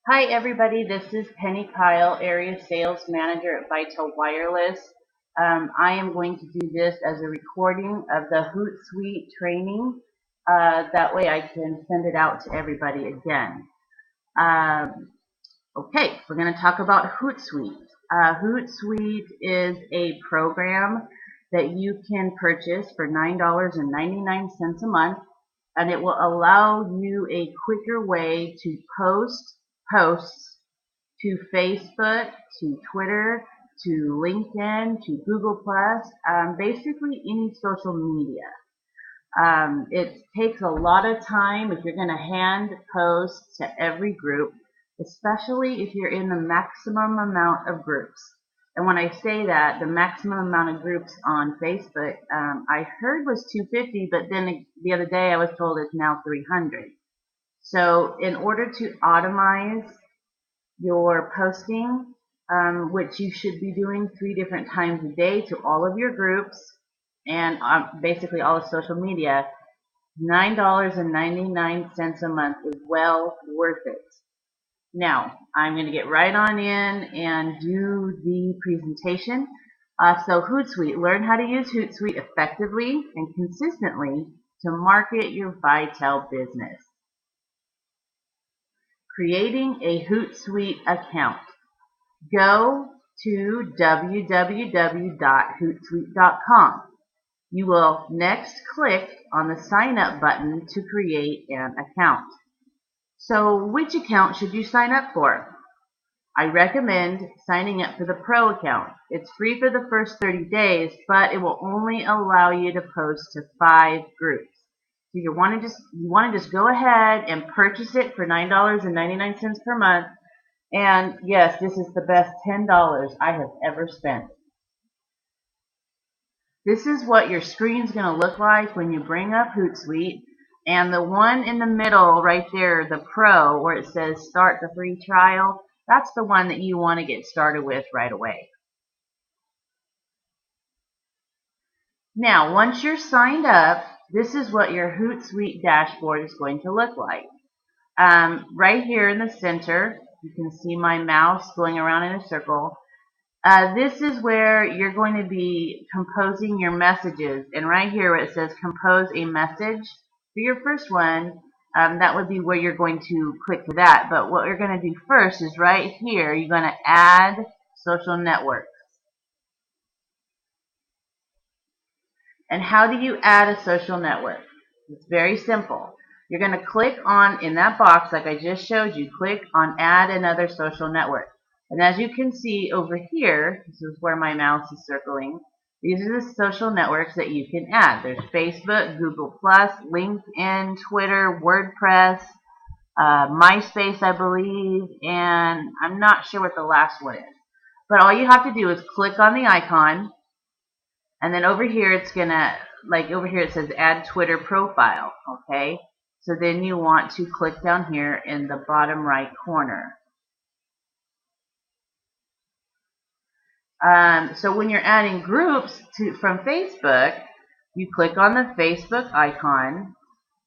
Hi everybody, this is Penny Kyle, Area Sales Manager at Vitel Wireless. I am going to do this as a recording of the Hootsuite training. That way I can send it out to everybody again. Okay, we're going to talk about Hootsuite. Hootsuite is a program that you can purchase for $9.99 a month, and it will allow you a quicker way to post posts to Facebook, to Twitter, to LinkedIn, to Google+, basically any social media. It takes a lot of time if you're going to hand post to every group, especially if you're in the maximum amount of groups. And when I say that, the maximum amount of groups on Facebook, I heard was 250, but then the other day I was told it's now 300. So in order to automate your posting, which you should be doing 3 different times a day to all of your groups and basically all of social media, $9.99 a month is well worth it. Now, I'm going to get right on in and do the presentation. So Hootsuite, learn how to use Hootsuite effectively and consistently to market your Vitel business. Creating a Hootsuite account. Go to www.hootsuite.com. You will next click on the sign up button to create an account. So which account should you sign up for? I recommend signing up for the Pro account. It's free for the first 30 days, but it will only allow you to post to 5 groups. So you want to just go ahead and purchase it for $9.99 per month. And yes, this is the best $10 I have ever spent. This is what your screen's going to look like when you bring up Hootsuite. And the one in the middle right there, the Pro, where it says start the free trial, that's the one that you want to get started with right away. Now, once you're signed up, this is what your Hootsuite dashboard is going to look like. Right here in the center, you can see my mouse going around in a circle. This is where you're going to be composing your messages. And right here where it says compose a message for your first one, that would be where you're going to click for that. But what you're going to do first is right here, you're going to add social networks. And how do you add a social network? It's very simple. You're going to click on, in that box like I just showed you, click on add another social network. And as you can see over here, this is where my mouse is circling, these are the social networks that you can add. There's Facebook, Google+, LinkedIn, Twitter, WordPress, MySpace, I believe, and I'm not sure what the last one is. But all you have to do is click on the icon, and then over here it's going to, like over here it says add Twitter profile, okay? So then you want to click down here in the bottom right corner. So when you're adding groups from Facebook, you click on the Facebook icon.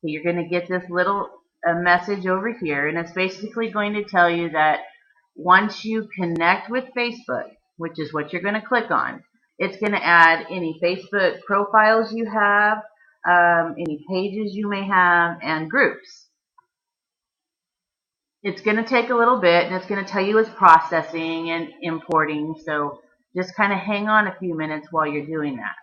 So you're going to get this little message over here, and it's basically going to tell you that once you connect with Facebook, which is what you're going to click on, it's going to add any Facebook profiles you have, any pages you may have, and groups. It's going to take a little bit, and it's going to tell you it's processing and importing, so just kind of hang on a few minutes while you're doing that.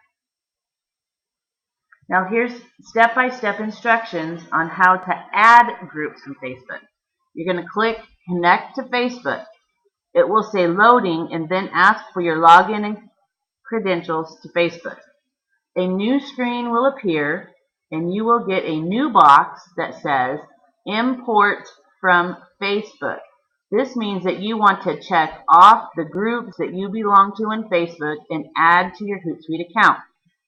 Now here's step-by-step instructions on how to add groups from Facebook. You're going to click Connect to Facebook. It will say loading and then ask for your login and credentials to Facebook. A new screen will appear and you will get a new box that says Import from Facebook. This means that you want to check off the groups that you belong to in Facebook and add to your Hootsuite account.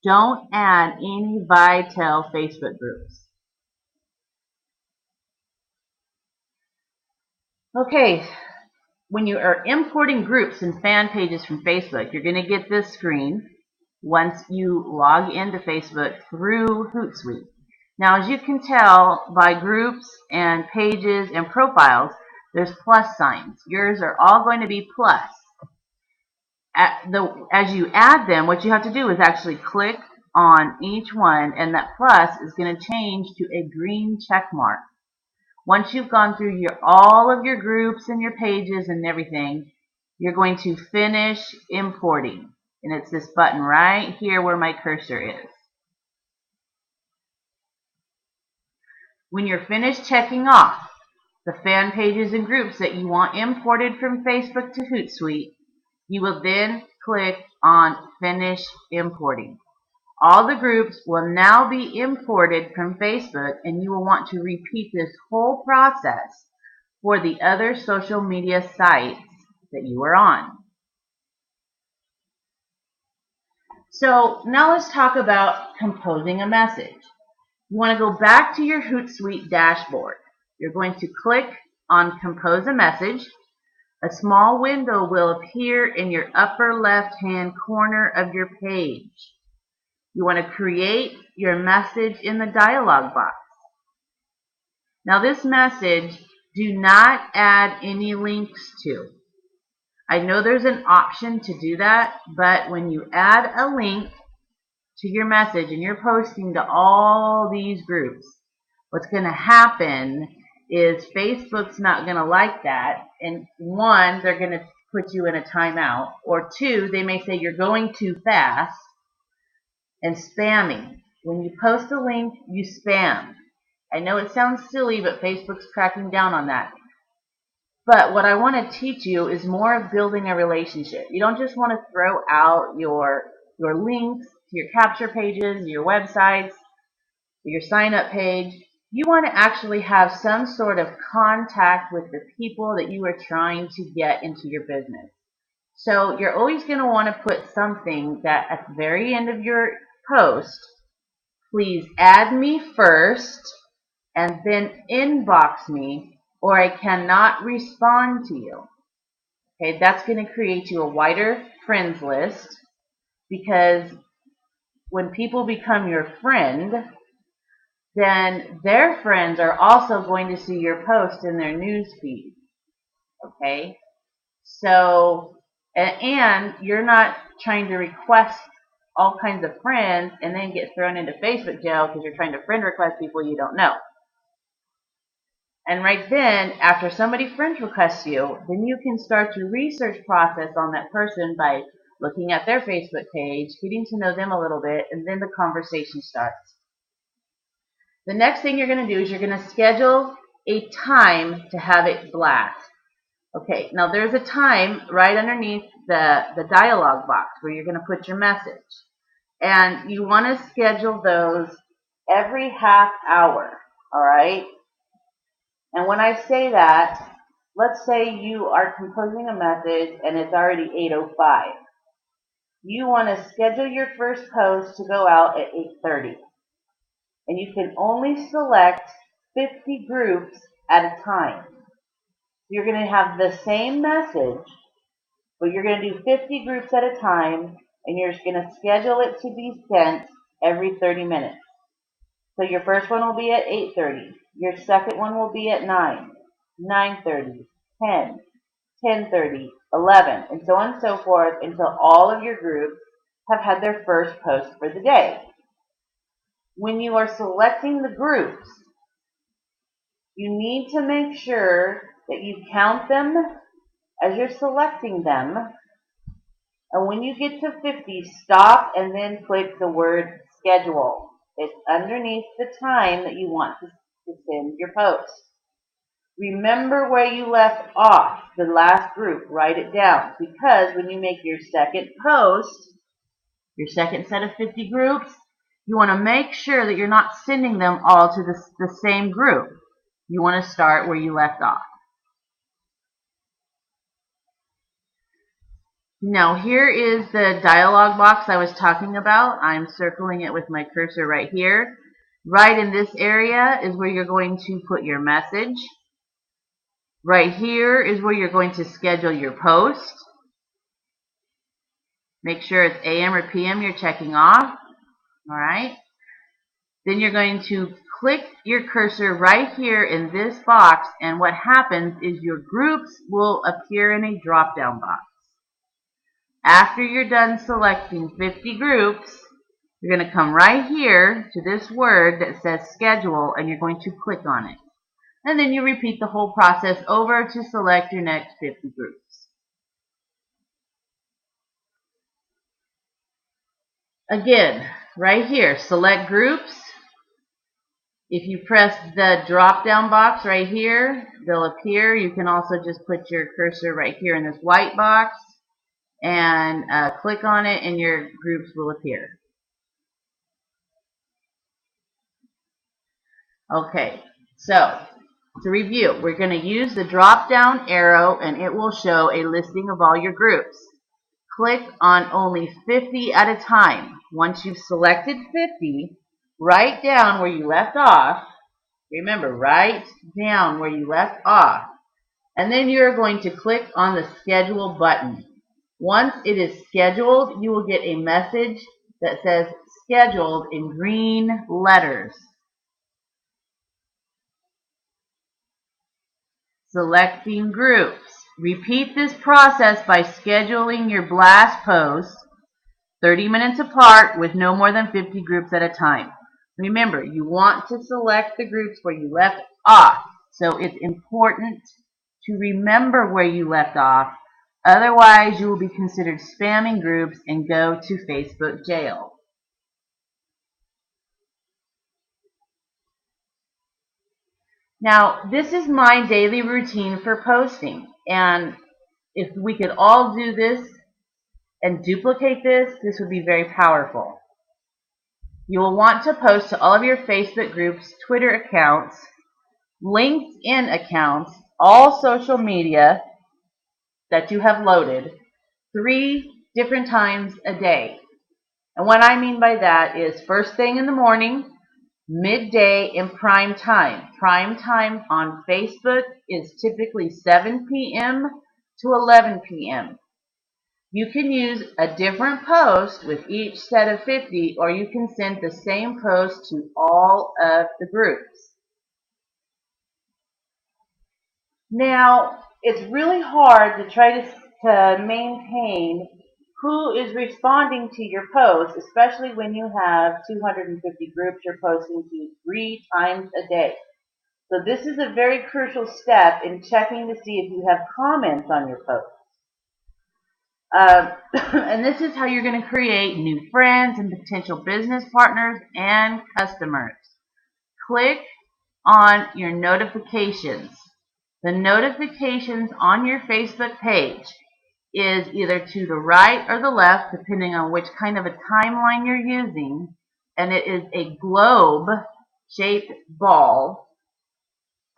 Don't add any Vitel Facebook groups. Okay, when you are importing groups and fan pages from Facebook, you're going to get this screen once you log into Facebook through Hootsuite. Now, as you can tell by groups and pages and profiles, There's plus signs. Yours are all going to be plus. As you add them, what you have to do is actually click on each one, and that plus is going to change to a green check mark. Once you've gone through all of your groups and your pages and everything, you're going to finish importing. And it's this button right here where my cursor is. When you're finished checking off the fan pages and groups that you want imported from Facebook to Hootsuite, you will then click on Finish Importing. All the groups will now be imported from Facebook, and you will want to repeat this whole process for the other social media sites that you are on. So now let's talk about composing a message. You want to go back to your Hootsuite dashboard. You're going to click on Compose a Message. A small window will appear in your upper left-hand corner of your page. You want to create your message in the dialog box. Now this message, do not add any links to. I know there's an option to do that, but when you add a link to your message and you're posting to all these groups, what's going to happen is Facebook's not going to like that. And one, they're going to put you in a timeout. Or two, they may say you're going too fast and spamming. When you post a link, you spam. I know it sounds silly, but Facebook's cracking down on that. But what I want to teach you is more of building a relationship. You don't just want to throw out your links to your capture pages, your websites, your sign-up page. You want to actually have some sort of contact with the people that you are trying to get into your business. So you're always going to want to put something that at the very end of your post, please add me first and then inbox me, or I cannot respond to you. Okay, that's going to create you a wider friends list, because when people become your friend, then their friends are also going to see your post in their news feed. Okay? So, and you're not trying to request all kinds of friends and then get thrown into Facebook jail because you're trying to friend request people you don't know. And right then, after somebody friend requests you, then you can start your research process on that person by looking at their Facebook page, getting to know them a little bit, and then the conversation starts. The next thing you're going to do is you're going to schedule a time to have it blast. Okay, now there's a time right underneath the dialog box where you're going to put your message. And you want to schedule those every half hour, all right? And when I say that, let's say you are composing a message and it's already 8:05. You want to schedule your first post to go out at 8:30. And you can only select 50 groups at a time. You're going to have the same message, but you're going to do 50 groups at a time, and you're just going to schedule it to be sent every 30 minutes. So your first one will be at 8:30. Your second one will be at 9, 9:30, 10, 10:30, 11, and so on and so forth until all of your groups have had their first post for the day. When you are selecting the groups, you need to make sure that you count them as you're selecting them. And when you get to 50, stop and then click the word schedule. It's underneath the time that you want to send your post. Remember where you left off the last group. Write it down, because when you make your second post, your second set of 50 groups, you want to make sure that you're not sending them all to the same group. You want to start where you left off. Now here is the dialog box I was talking about. I'm circling it with my cursor right here. Right in this area is where you're going to put your message. Right here is where you're going to schedule your post. Make sure it's AM or PM you're checking off. All right. Then you're going to click your cursor right here in this box, and what happens is your groups will appear in a drop-down box. After you're done selecting 50 groups, you're going to come right here to this word that says schedule, and you're going to click on it. And then you repeat the whole process over to select your next 50 groups. Again, right here, select groups. If you press the drop-down box right here, they'll appear. You can also just put your cursor right here in this white box and click on it, and your groups will appear. Okay, so to review, we're going to use the drop-down arrow, and it will show a listing of all your groups. Click on only 50 at a time. Once you've selected 50, write down where you left off. Remember, write down where you left off. And then you're going to click on the schedule button. Once it is scheduled, you will get a message that says scheduled in green letters. Selecting groups. Repeat this process by scheduling your blast posts 30 minutes apart with no more than 50 groups at a time. Remember, you want to select the groups where you left off. So it's important to remember where you left off. Otherwise, you will be considered spamming groups and go to Facebook jail. Now, this is my daily routine for posting. And if we could all do this and duplicate this, this would be very powerful. You will want to post to all of your Facebook groups, Twitter accounts, LinkedIn accounts, all social media that you have loaded 3 different times a day. And what I mean by that is first thing in the morning, midday, and prime time. Prime time on Facebook is typically 7 p.m. to 11 p.m. You can use a different post with each set of 50, or you can send the same post to all of the groups. Now, it's really hard to try to maintain who is responding to your post, especially when you have 250 groups you're posting to 3 times a day. So this is a very crucial step in checking to see if you have comments on your post. And this is how you're going to create new friends and potential business partners and customers. Click on your notifications. The notifications on your Facebook page is either to the right or the left, depending on which kind of a timeline you're using, and it is a globe-shaped ball,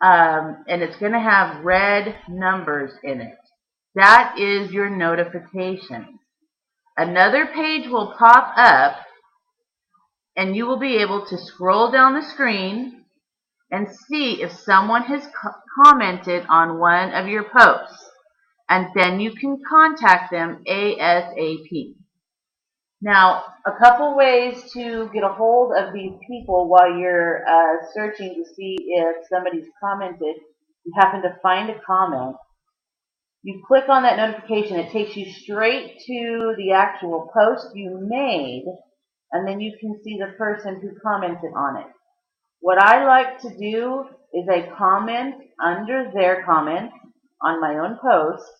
and it's going to have red numbers in it. That is your notification. Another page will pop up, and you will be able to scroll down the screen and see if someone has commented on one of your posts. And then you can contact them ASAP. Now, a couple ways to get a hold of these people while you're searching to see if somebody's commented. You happen to find a comment. You click on that notification. It takes you straight to the actual post you made, and then you can see the person who commented on it. What I like to do is I comment under their comment on my own post,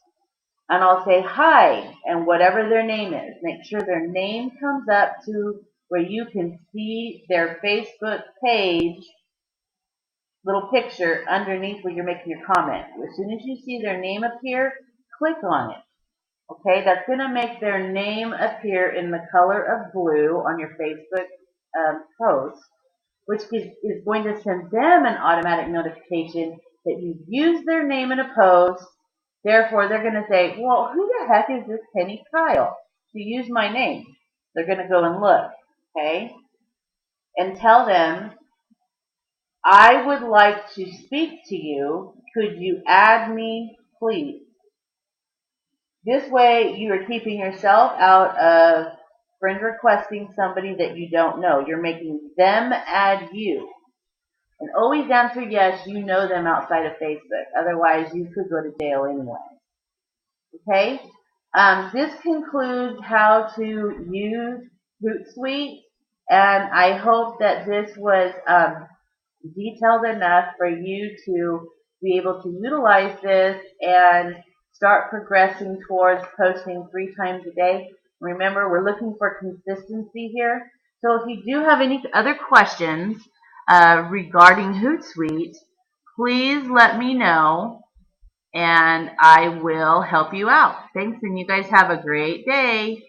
and I'll say hi and whatever their name is. Make sure their name comes up to where you can see their Facebook page little picture underneath where you're making your comment. As soon as you see their name appear, click on it. Okay, that's going to make their name appear in the color of blue on your Facebook post, which is going to send them an automatic notification that you've used their name in a post. Therefore, they're going to say, well, who the heck is this Penny Kyle? She used my name. They're going to go and look, okay? And tell them, I would like to speak to you. Could you add me, please? This way, you are keeping yourself out of friend requesting somebody that you don't know. You're making them add you. And always answer yes, you know them outside of Facebook. Otherwise, you could go to jail anyway. Okay? This concludes how to use Hootsuite, and I hope that this was detailed enough for you to be able to utilize this and start progressing towards posting 3 times a day. Remember, we're looking for consistency here. So if you do have any other questions regarding Hootsuite, please let me know and I will help you out. Thanks, and you guys have a great day.